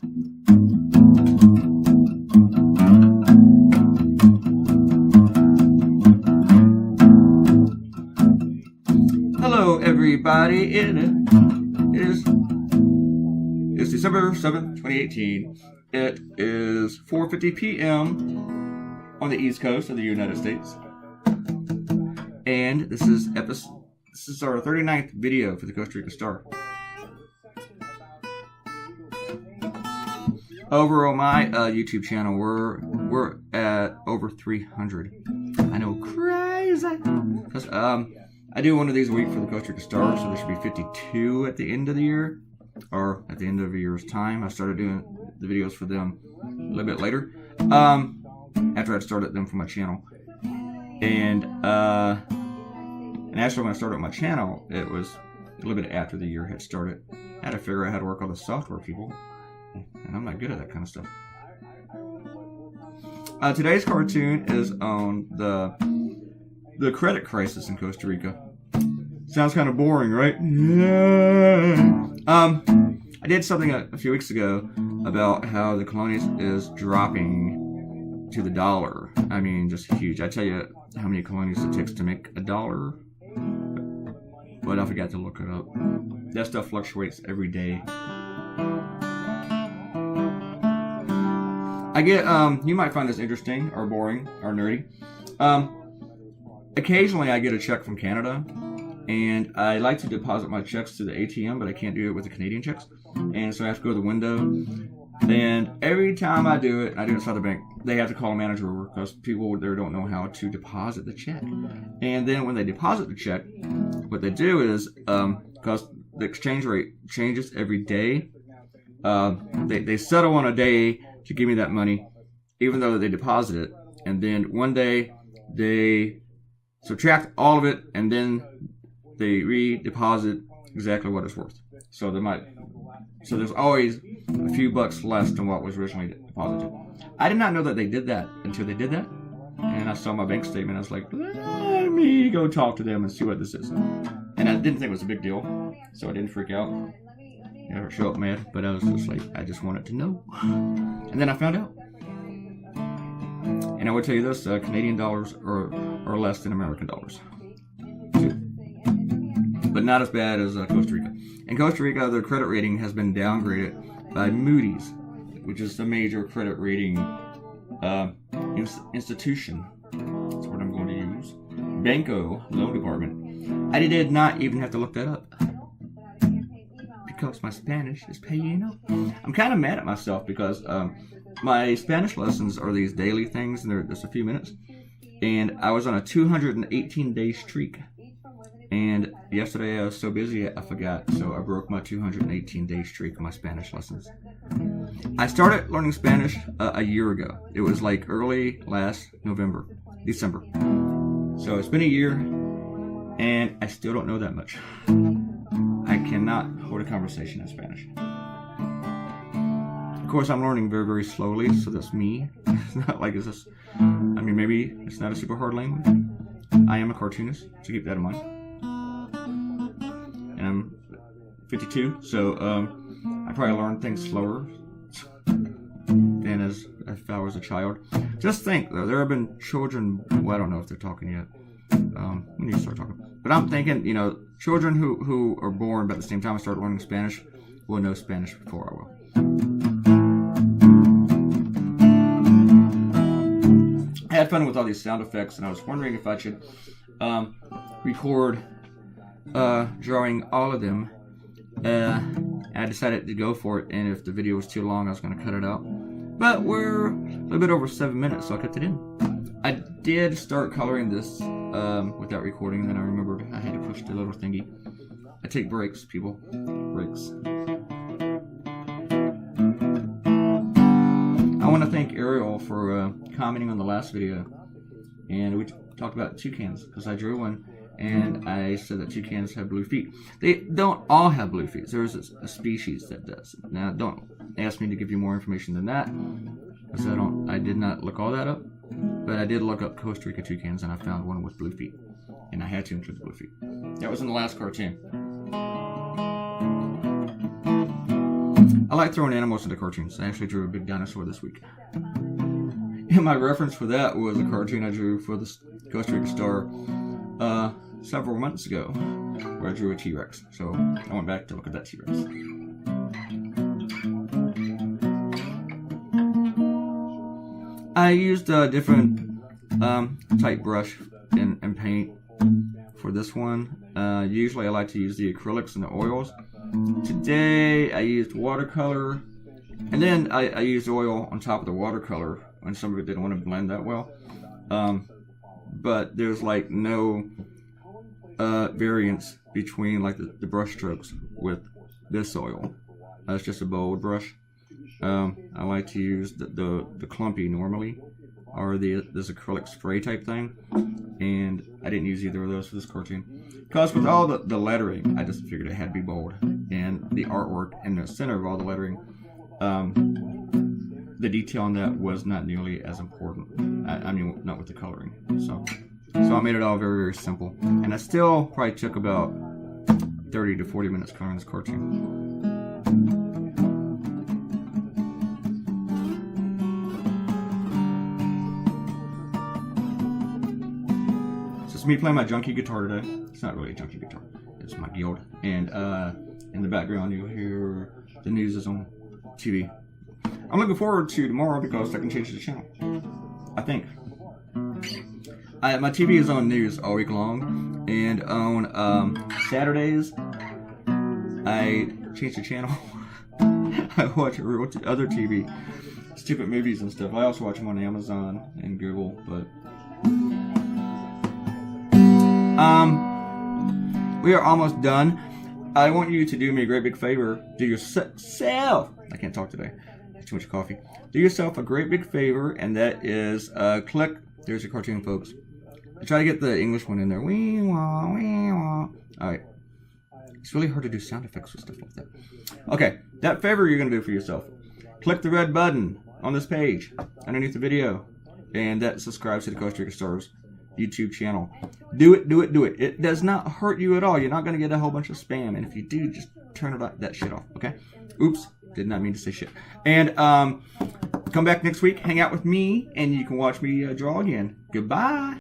Hello everybody, it's December 7th, 2018. It is 4:50 p.m. on the East Coast of the United States. And this is our 39th video for the Costa Rica Star. Over on my YouTube channel, we're at over 300. I know, crazy. Because I do one of these a week for the Costa Rica Star, so there should be 52 at the end of the year, or at the end of a year's time. I started doing the videos for them a little bit later, after I'd started them for my channel. And actually when I started my channel, it was a little bit after the year had started. I had to figure out how to work all the software, people. And I'm not good at that kind of stuff. Today's cartoon is on the credit crisis in Costa Rica. Sounds kind of boring, right? I did something a few weeks ago about how the colones is dropping to the dollar. I mean, just huge. I tell you how many colones it takes to make $1, but I forgot to look it up. That stuff fluctuates every day. I get, you might find this interesting or boring or nerdy. Occasionally I get a check from Canada, and I like to deposit my checks to the ATM, but I can't do it with the Canadian checks. And so I have to go to the window. And every time I do it, I do it inside the bank, they have to call a manager over because people there don't know how to deposit the check. And then when they deposit the check, what they do is, because the exchange rate changes every day, they settle on a day to give me that money, even though they deposit it. And then one day they subtract all of it, and then they redeposit exactly what it's worth. So there's always a few bucks less than what was originally deposited. I did not know that they did that until they did that. And I saw my bank statement. I was like, let me go talk to them and see what this is. And I didn't think it was a big deal, so I didn't freak out. Never show up mad, but I was just like, I just wanted to know. And then I found out. And I would tell you this, Canadian dollars are less than American dollars. But not as bad as Costa Rica. In Costa Rica, their credit rating has been downgraded by Moody's, which is the major credit rating institution. That's what I'm going to use. Banco, loan department. I did not even have to look that up, because my Spanish is paying up. I'm kind of mad at myself because my Spanish lessons are these daily things, and they're just a few minutes. And I was on a 218-day streak. And yesterday I was so busy I forgot, so I broke my 218-day streak of my Spanish lessons. I started learning Spanish a year ago. It was like early last December. So it's been a year, and I still don't know that much. I cannot hold a conversation in Spanish. Of course, I'm learning very, very slowly, so that's me. It's not like it's just, I mean, maybe it's not a super hard language. I am a cartoonist, so keep that in mind. And I'm 52, so I probably learn things slower than as if I was a child. Just think, though, there have been children, well, I don't know if they're talking yet. We need to start talking. But I'm thinking, you know, children who are born about the same time I start learning Spanish will know Spanish before I will. I had fun with all these sound effects, and I was wondering if I should record drawing all of them. I decided to go for it, and if the video was too long, I was going to cut it out. But we're a little bit over 7 minutes, so I kept it in. I did start coloring this without recording, and then I remembered I had to push the little thingy. I take breaks, people. Breaks. I want to thank Ariel for commenting on the last video, and we talked about toucans, because I drew one, and I said that toucans have blue feet. They don't all have blue feet. There's a species that does. Now, don't ask me to give you more information than that, because I did not look all that up, but I did look up Costa Rica toucans, and I found one with blue feet, and I had to include the blue feet. That was in the last cartoon. I like throwing animals into cartoons. I actually drew a big dinosaur this week. And my reference for that was a cartoon I drew for the Costa Rica Star several months ago, where I drew a T-Rex. So I went back to look at that T-Rex. I used a different type brush and paint for this one. Usually I like to use the acrylics and the oils. Today I used watercolor, and then I used oil on top of the watercolor when some of it didn't want to blend that well. But there's like no variance between like the brush strokes with this oil. It's just a bold brush. I like to use the clumpy normally, or this acrylic spray type thing, and I didn't use either of those for this cartoon because with all the lettering, I just figured it had to be bold, and the artwork in the center of all the lettering, the detail on that was not nearly as important. I mean, not with the coloring. So I made it all very, very simple, and I still probably took about 30 to 40 minutes coloring this cartoon. It's me playing my junky guitar today. It's not really a junky guitar. It's my guild. And in the background you'll hear the news is on TV. I'm looking forward to tomorrow because I can change the channel. I think. My TV is on news all week long. And on Saturdays, I change the channel. I watch other TV. Stupid movies and stuff. I also watch them on Amazon and Google, but... we are almost done. I want you to do me a great big favor. Do yourself. I can't talk today. Too much coffee. Do yourself a great big favor, and that is click. There's your cartoon, folks. I try to get the English one in there. Wee wah, wee wah. All right. It's really hard to do sound effects with stuff like that. Okay, that favor you're gonna do for yourself. Click the red button on this page underneath the video, and that subscribes to the Costa Rica Stars YouTube channel. Do it, do it, do it. It does not hurt you at all. You're not going to get a whole bunch of spam. And if you do, just turn that shit off, okay? Oops. Did not mean to say shit. And come back next week, hang out with me, and you can watch me draw again. Goodbye.